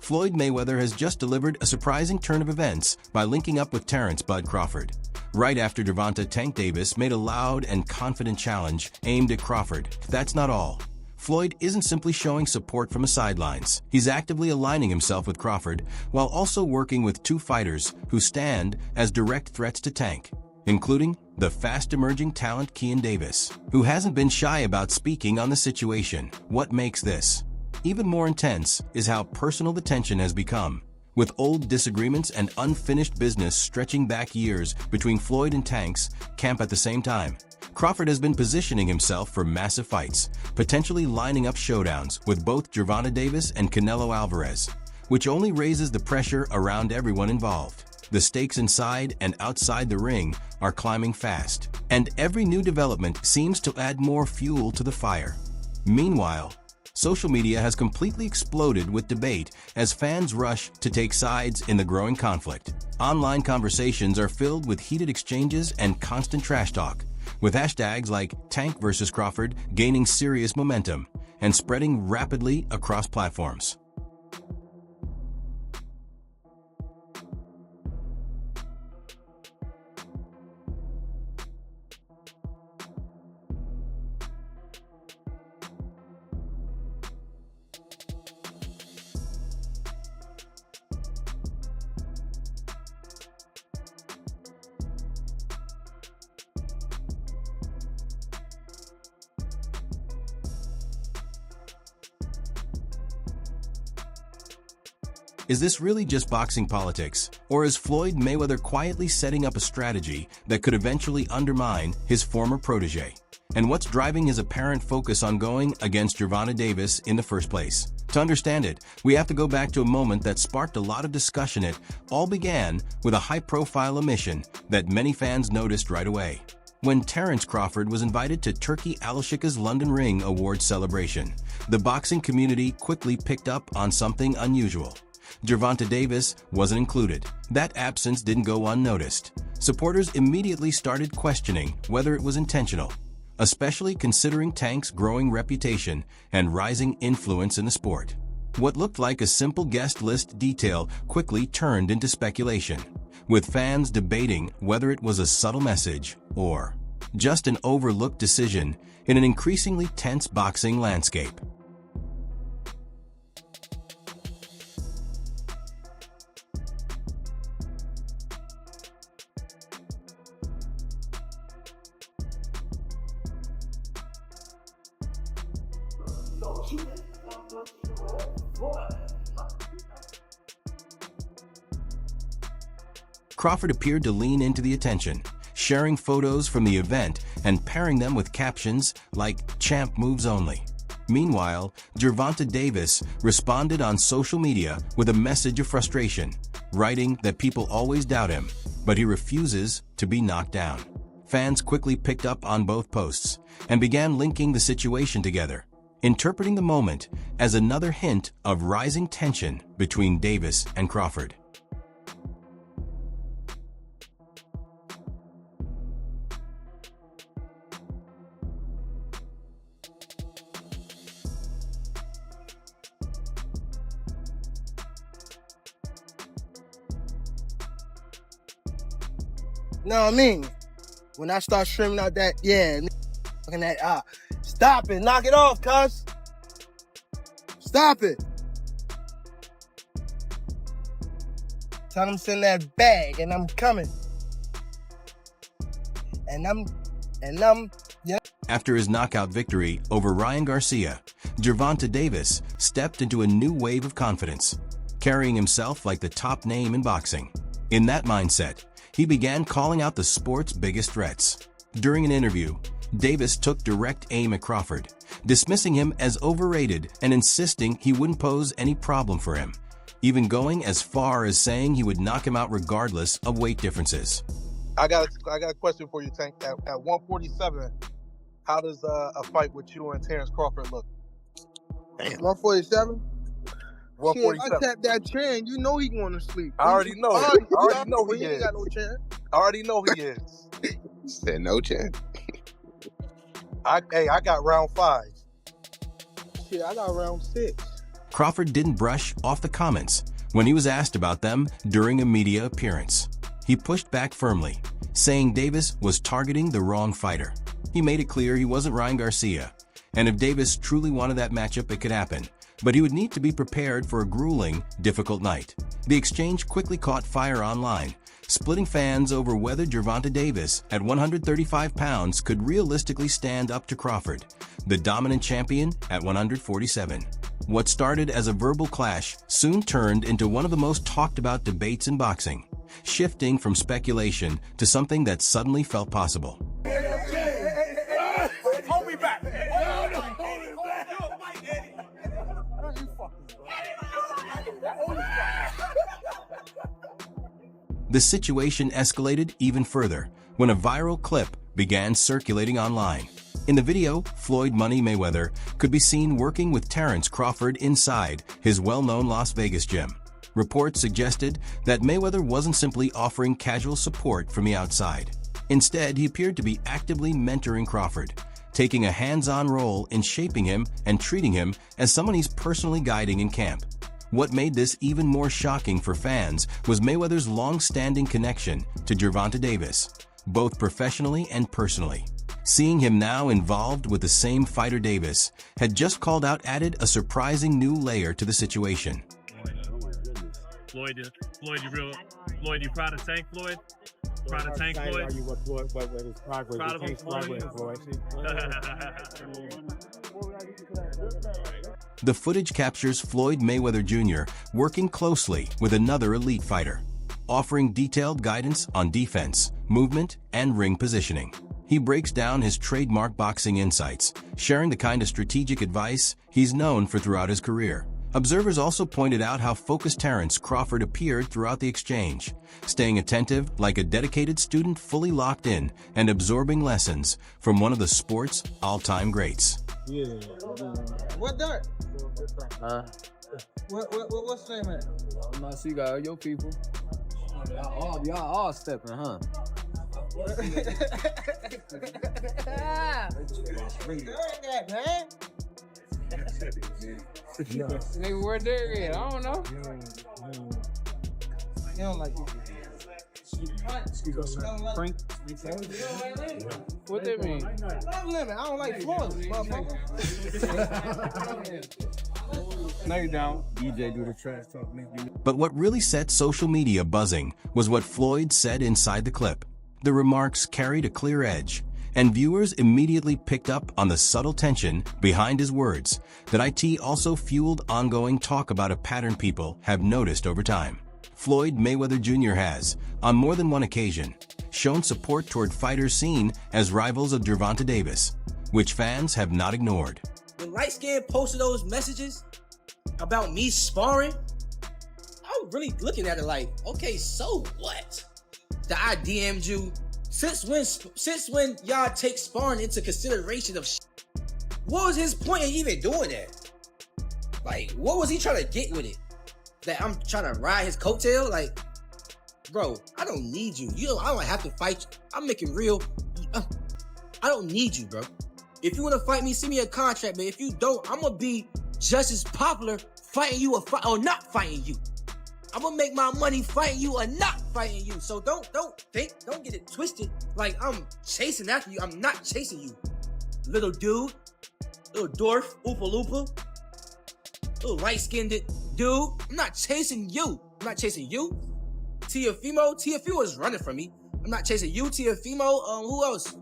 Floyd Mayweather has just delivered a surprising turn of events by linking up with Terence "Bud" Crawford. Right after Gervonta "Tank" Davis made a loud and confident challenge aimed at Crawford. That's not all. Floyd isn't simply showing support from the sidelines. He's actively aligning himself with Crawford while also working with two fighters who stand as direct threats to Tank, including the fast-emerging talent Keyshawn Davis, who hasn't been shy about speaking on the situation. What makes this even more intense is how personal the tension has become, with old disagreements and unfinished business stretching back years between Floyd and Tank's camp at the same time. Crawford has been positioning himself for massive fights, potentially lining up showdowns with both Gervonta Davis and Canelo Alvarez, which only raises the pressure around everyone involved. The stakes inside and outside the ring are climbing fast, and every new development seems to add more fuel to the fire. Meanwhile, social media has completely exploded with debate as fans rush to take sides in the growing conflict. Online conversations are filled with heated exchanges and constant trash talk, with hashtags like Tank versus Crawford gaining serious momentum and spreading rapidly across platforms. Is this really just boxing politics, or is Floyd Mayweather quietly setting up a strategy that could eventually undermine his former protege? And what's driving his apparent focus on going against Gervonta Davis in the first place? To understand it, we have to go back to a moment that sparked a lot of discussion. It all began with a high-profile omission that many fans noticed right away. When Terence Crawford was invited to Turki Alashika's London Ring Awards celebration, the boxing community quickly picked up on something unusual. Gervonta Davis wasn't included. That absence didn't go unnoticed. Supporters immediately started questioning whether it was intentional, especially considering Tank's growing reputation and rising influence in the sport. What looked like a simple guest list detail quickly turned into speculation, with fans debating whether it was a subtle message or just an overlooked decision in an increasingly tense boxing landscape. Crawford appeared to lean into the attention, sharing photos from the event and pairing them with captions like "Champ moves only." Meanwhile, Gervonta Davis responded on social media with a message of frustration, writing that people always doubt him, but he refuses to be knocked down. Fans quickly picked up on both posts and began linking the situation together, interpreting the moment as another hint of rising tension between Davis and Crawford. Know what I mean? When I start streaming out that, fucking that, stop it, knock it off, cuz. Stop it. Tell them send that bag and I'm coming. After his knockout victory over Ryan Garcia, Gervonta Davis stepped into a new wave of confidence, carrying himself like the top name in boxing. In that mindset, he began calling out the sport's biggest threats. During an interview, Davis took direct aim at Crawford, dismissing him as overrated and insisting he wouldn't pose any problem for him, even going as far as saying he would knock him out regardless of weight differences. I got a question for you, Tank. At 147, how does a fight with you and Terence Crawford look? 147? 147. Shit, I tapped that chain. You know he going to sleep. I already know. I already know he ain't is. got no chance. I already know he is. Said no chance. I got round 5. Shit, I got round 6. Crawford didn't brush off the comments when he was asked about them during a media appearance. He pushed back firmly, saying Davis was targeting the wrong fighter. He made it clear he wasn't Ryan Garcia, and if Davis truly wanted that matchup, it could happen, but he would need to be prepared for a grueling, difficult night. The exchange quickly caught fire online, splitting fans over whether Gervonta Davis, at 135 pounds, could realistically stand up to Crawford, the dominant champion at 147. What started as a verbal clash soon turned into one of the most talked about debates in boxing, shifting from speculation to something that suddenly felt possible. The situation escalated even further when a viral clip began circulating online. In the video, Floyd "Money" Mayweather could be seen working with Terence Crawford inside his well-known Las Vegas gym. Reports suggested that Mayweather wasn't simply offering casual support from the outside. Instead, he appeared to be actively mentoring Crawford, taking a hands-on role in shaping him and treating him as someone he's personally guiding in camp. What made this even more shocking for fans was Mayweather's long-standing connection to Gervonta Davis, both professionally and personally. Seeing him now involved with the same fighter Davis had just called out added a surprising new layer to the situation. Floyd, you proud of Tank, Floyd? Proud of Tank, Floyd? Proud of him, Floyd? The footage captures Floyd Mayweather Jr. working closely with another elite fighter, offering detailed guidance on defense, movement, and ring positioning. He breaks down his trademark boxing insights, sharing the kind of strategic advice he's known for throughout his career. Observers also pointed out how focused Terence Crawford appeared throughout the exchange, staying attentive like a dedicated student fully locked in and absorbing lessons from one of the sport's all-time greats. What dirt? What's the name, man? I'm not sure you got your people. Y'all all stepping, huh? Nigga, where Derek at? I don't know. You don't like it. Frank? What that mean? I don't like Floyd, motherfucker. No, you don't. DJ do the trash talk, nigga. But what really set social media buzzing was what Floyd said inside the clip. The remarks carried a clear edge, and viewers immediately picked up on the subtle tension behind his words that also fueled ongoing talk about a pattern people have noticed over time. Floyd Mayweather Jr. has, on more than one occasion, shown support toward fighters seen as rivals of Gervonta Davis, which fans have not ignored. When Light Skin posted those messages about me sparring, I was really looking at it like, okay, so what? That I DM'd you. Since when y'all take sparring into consideration of what was his point in even doing that? Like, what was he trying to get with it? That I'm trying to ride his coattail? Like, bro, I don't need you. I don't have to fight you. I'm making real. I don't need you, bro. If you want to fight me, send me a contract, man. If you don't, I'm going to be just as popular fighting you or not fighting you. I'm going to make my money fighting you or not fighting you. So don't get it twisted like I'm chasing after you. I'm not chasing you. Little dude, little dwarf, Oopa Loopa, little light-skinned dude. I'm not chasing you. I'm not chasing you. Tiafimo is running from me. I'm not chasing you, Tiafimo. Who else?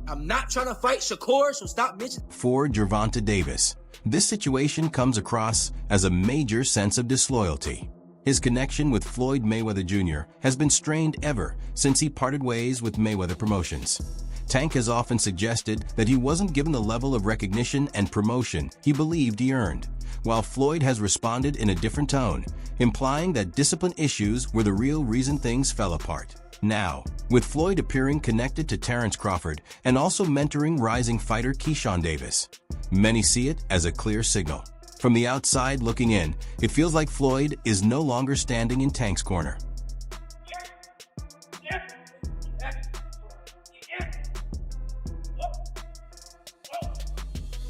I'm not trying to fight Shakur, so stop mentioning. For Gervonta Davis, this situation comes across as a major sense of disloyalty. His connection with Floyd Mayweather Jr. has been strained ever since he parted ways with Mayweather Promotions. Tank has often suggested that he wasn't given the level of recognition and promotion he believed he earned, while Floyd has responded in a different tone, implying that discipline issues were the real reason things fell apart. Now, with Floyd appearing connected to Terence Crawford and also mentoring rising fighter Keyshawn Davis, many see it as a clear signal. From the outside looking in, it feels like Floyd is no longer standing in Tank's corner.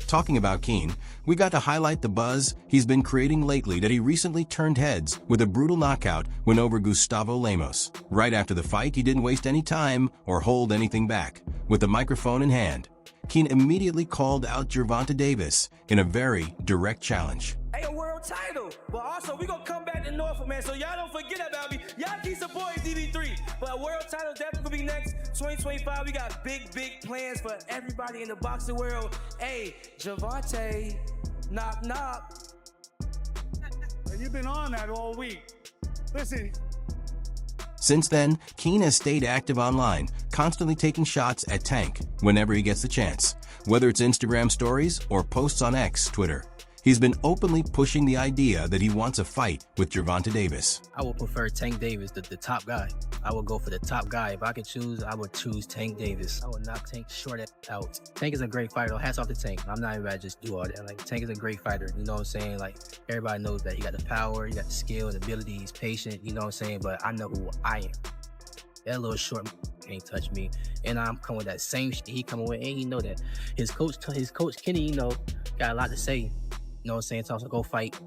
Talking about Keen, We got to highlight the buzz he's been creating lately that he recently turned heads with a brutal knockout win over Gustavo Lemos. Right after the fight, he didn't waste any time or hold anything back. With the microphone in hand, Keen immediately called out Gervonta Davis in a very direct challenge. Hey, a world title. But also, we gonna come back to Norfolk, man, so y'all don't forget about me. Y'all keep supporting DB3. But a world title definitely gonna be next. 2025, we got big plans for everybody in the boxing world. Hey, Gervonta, knock, knock. And you've been on that all week. Listen. Since then, Keen has stayed active online, constantly taking shots at Tank whenever he gets the chance, whether it's Instagram stories or posts on X, Twitter. He's been openly pushing the idea that he wants a fight with Gervonta Davis. I would prefer Tank Davis, the top guy. I would go for the top guy. If I could choose, I would choose Tank Davis. I would knock Tank short out. Tank is a great fighter. Hats off to Tank. I'm not even about to just do all that. Like, Tank is a great fighter. You know what I'm saying? Like, everybody knows that he got the power, he got the skill and ability, he's patient, you know what I'm saying? But I know who I am. That little short can't touch me. And I'm coming with that same shit he coming with, and he know that. His coach Kenny, you know, got a lot to say. You know what I'm saying? Tells him to go fight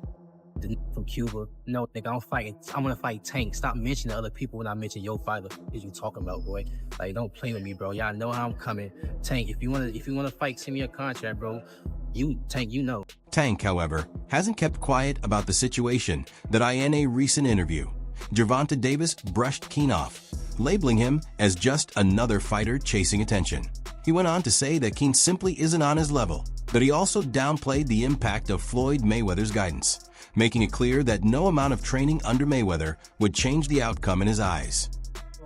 the from Cuba. No, nigga, I'm gonna fight Tank. Stop mentioning other people when I mention your fighter. What you talking about, boy? Like, don't play with me, bro. Y'all know how I'm coming. Tank, if you wanna fight, send me a contract, bro. Tank, you know. Tank, however, hasn't kept quiet about the situation that in a recent interview, Gervonta Davis brushed Keen off, labeling him as just another fighter chasing attention. He went on to say that Keen simply isn't on his level, but he also downplayed the impact of Floyd Mayweather's guidance, making it clear that no amount of training under Mayweather would change the outcome in his eyes.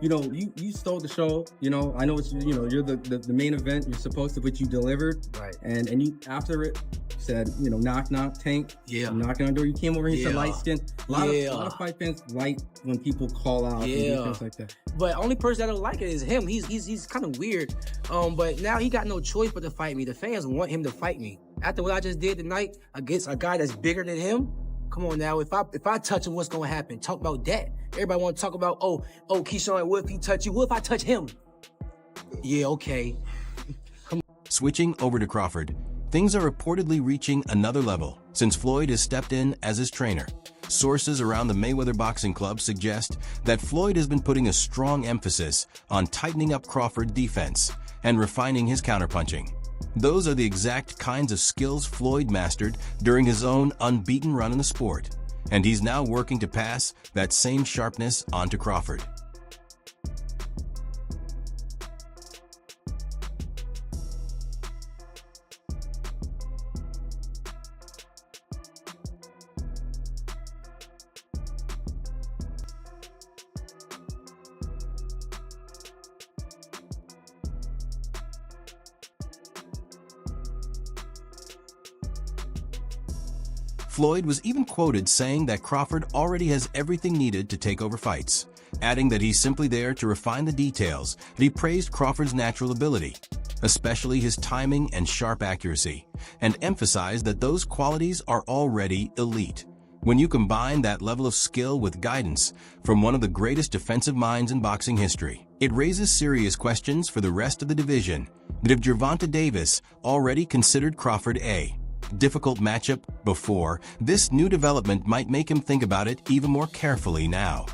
You know, you stole the show. You know, I know it's, you know, you're the main event. You're supposed to, but you delivered. Right. And you, after it, said, you know, knock, knock, Tank. Yeah. Knocking on the door. You came over here, you said light skin. A lot of fight fans like when people call out and do things like that. But only person that don't like it is him. He's kind of weird. But now he got no choice but to fight me. The fans want him to fight me. After what I just did tonight against a guy that's bigger than him, come on now. If I touch him, what's gonna happen? Talk about that. Everybody want to talk about, oh, Keyshawn, what if he touch you? What if I touch him? Yeah, okay. Switching over to Crawford, things are reportedly reaching another level since Floyd has stepped in as his trainer. Sources around the Mayweather Boxing Club suggest that Floyd has been putting a strong emphasis on tightening up Crawford's defense and refining his counterpunching. Those are the exact kinds of skills Floyd mastered during his own unbeaten run in the sport, and he's now working to pass that same sharpness on to Crawford. Floyd was even quoted saying that Crawford already has everything needed to take over fights, adding that he's simply there to refine the details, and he praised Crawford's natural ability, especially his timing and sharp accuracy, and emphasized that those qualities are already elite. When you combine that level of skill with guidance from one of the greatest defensive minds in boxing history, it raises serious questions for the rest of the division that if Gervonta Davis already considered Crawford a difficult matchup before, this new development might make him think about it even more carefully now.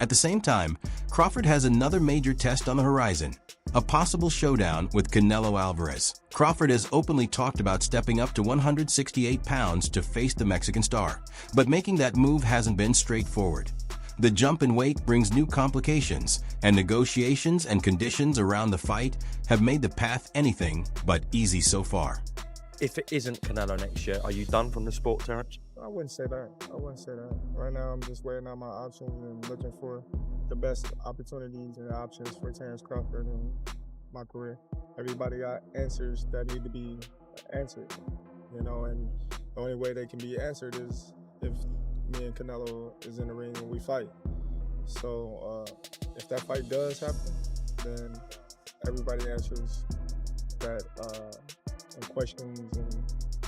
At the same time, Crawford has another major test on the horizon, a possible showdown with Canelo Alvarez. Crawford has openly talked about stepping up to 168 pounds to face the Mexican star, but making that move hasn't been straightforward. The jump in weight brings new complications, and negotiations and conditions around the fight have made the path anything but easy so far. If it isn't Canelo next year, are you done from the sport, Terence? I wouldn't say that. Right now, I'm just weighing out my options and looking for the best opportunities and options for Terence Crawford in my career. Everybody got answers that need to be answered, you know, and the only way they can be answered is if me and Canelo is in the ring and we fight. So if that fight does happen, then everybody answers that and questions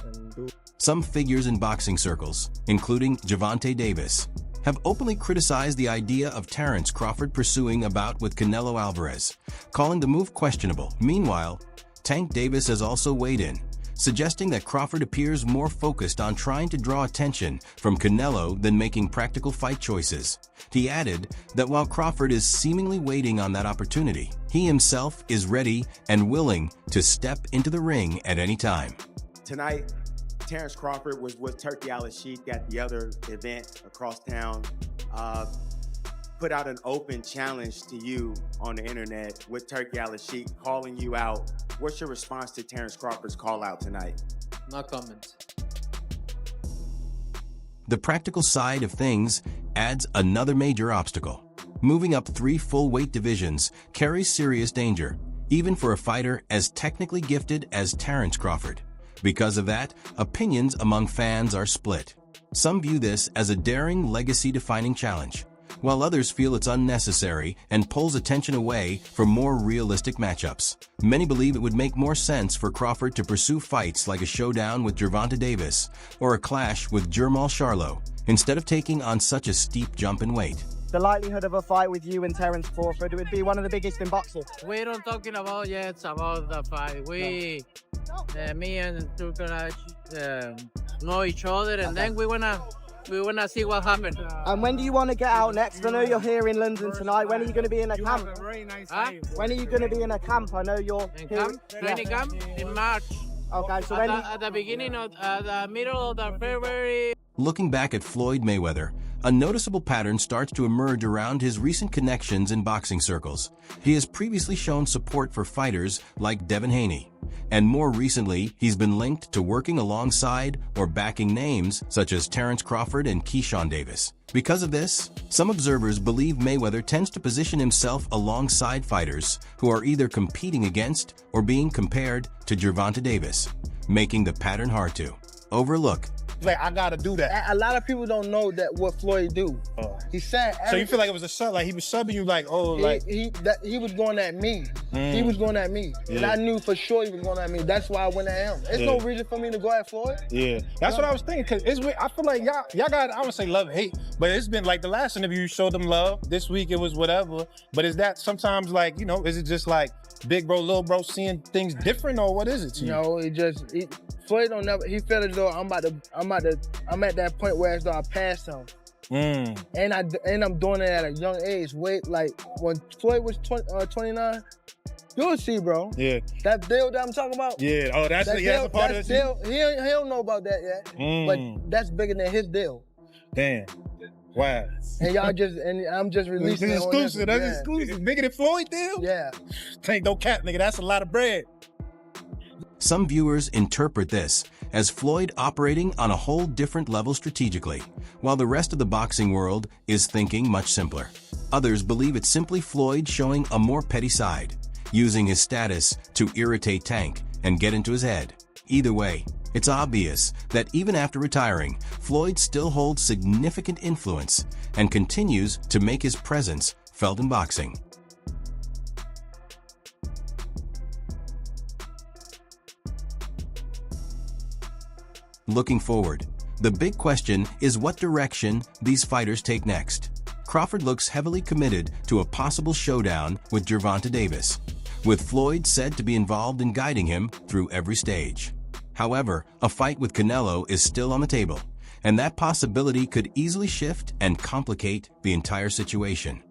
and do. Some figures in boxing circles, including Gervonta Davis, have openly criticized the idea of Terence Crawford pursuing a bout with Canelo Alvarez, calling the move questionable. Meanwhile, Tank Davis has also weighed in, suggesting that Crawford appears more focused on trying to draw attention from Canelo than making practical fight choices. He added that while Crawford is seemingly waiting on that opportunity, he himself is ready and willing to step into the ring at any time. Tonight, Terence Crawford was with Turkey Al-Sheikh at the other event across town, put out an open challenge to you on the internet with Turkey Al-Sheikh calling you out. What's your response to Terence Crawford's call out tonight? No comment. The practical side of things adds another major obstacle. Moving up 3 full weight divisions carries serious danger, even for a fighter as technically gifted as Terence Crawford. Because of that, opinions among fans are split. Some view this as a daring, legacy-defining challenge, while others feel it's unnecessary and pulls attention away from more realistic matchups. Many believe it would make more sense for Crawford to pursue fights like a showdown with Gervonta Davis or a clash with Jermall Charlo, instead of taking on such a steep jump in weight. The likelihood of a fight with you and Terence Crawford would be one of the biggest in boxing. We don't talking about yet about the fight. Me and Turkey know each other, and then we wanna see what happens. And when do you want to get out next? I know you're here in London tonight. When are you going to be in a camp? When are you going to be in a camp? I know you're in camp. Training camp in March. Okay, so at the beginning of the middle of the February. Looking back at Floyd Mayweather, a noticeable pattern starts to emerge around his recent connections in boxing circles. He has previously shown support for fighters like Devin Haney, and more recently, he's been linked to working alongside or backing names such as Terence Crawford and Keyshawn Davis. Because of this, some observers believe Mayweather tends to position himself alongside fighters who are either competing against or being compared to Gervonta Davis, making the pattern hard to overlook. Like, I gotta do that. A lot of people don't know that what Floyd do. He said. So you feel like it was a sub, like he was subbing you, like, oh, like he was going at me. He was going at me, and I knew for sure he was going at me. That's why I went at him. There's no reason for me to go at Floyd. Yeah, that's what I was thinking. Cause I feel like y'all got, I would say love and hate, but it's been like the last interview you showed them love. This week it was whatever. But is that sometimes like, you know, is it just like big bro, little bro seeing things different, or what is it to you? No, Floyd don't never. He felt as though I'm at that point where as though I passed him. And I'm doing it at a young age. Wait, like when Floyd was 29, you'll see, bro. Yeah. That deal that I'm talking about. Yeah. Oh, that's a part of it. Deal, he don't know about that yet. But that's bigger than his deal. Damn. Wow. And I'm just releasing it. Exclusive. That's exclusive. Bigger than Floyd deal? Yeah. Tank, don't cap, nigga. That's a lot of bread. Some viewers interpret this as Floyd operating on a whole different level strategically, while the rest of the boxing world is thinking much simpler. Others believe it's simply Floyd showing a more petty side, using his status to irritate Tank and get into his head. Either way, it's obvious that even after retiring, Floyd still holds significant influence and continues to make his presence felt in boxing. Looking forward, the big question is what direction these fighters take next. Crawford looks heavily committed to a possible showdown with Gervonta Davis, with Floyd said to be involved in guiding him through every stage. However, a fight with Canelo is still on the table, and that possibility could easily shift and complicate the entire situation.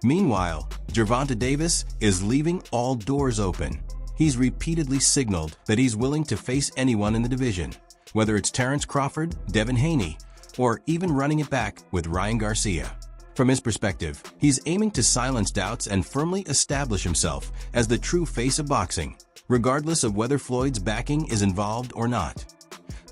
Meanwhile, Gervonta Davis is leaving all doors open. He's repeatedly signaled that he's willing to face anyone in the division, whether it's Terence Crawford, Devin Haney, or even running it back with Ryan Garcia. From his perspective, he's aiming to silence doubts and firmly establish himself as the true face of boxing, regardless of whether Floyd's backing is involved or not.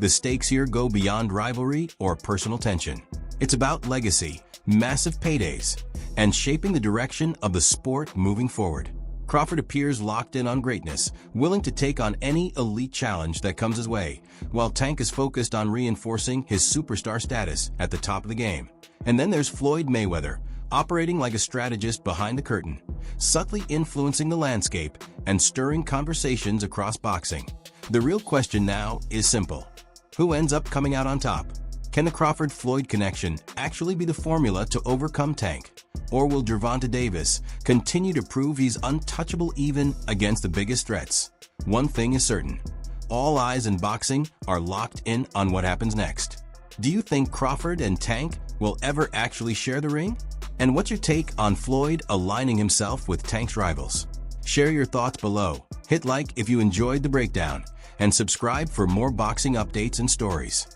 The stakes here go beyond rivalry or personal tension. It's about legacy, massive paydays, and shaping the direction of the sport moving forward. Crawford appears locked in on greatness, willing to take on any elite challenge that comes his way, while Tank is focused on reinforcing his superstar status at the top of the game. And then there's Floyd Mayweather, operating like a strategist behind the curtain, subtly influencing the landscape and stirring conversations across boxing. The real question now is simple. Who ends up coming out on top? Can the Crawford-Floyd connection actually be the formula to overcome Tank? Or will Gervonta Davis continue to prove he's untouchable even against the biggest threats? One thing is certain. All eyes in boxing are locked in on what happens next. Do you think Crawford and Tank will ever actually share the ring? And what's your take on Floyd aligning himself with Tank's rivals? Share your thoughts below. Hit like if you enjoyed the breakdown, and subscribe for more boxing updates and stories.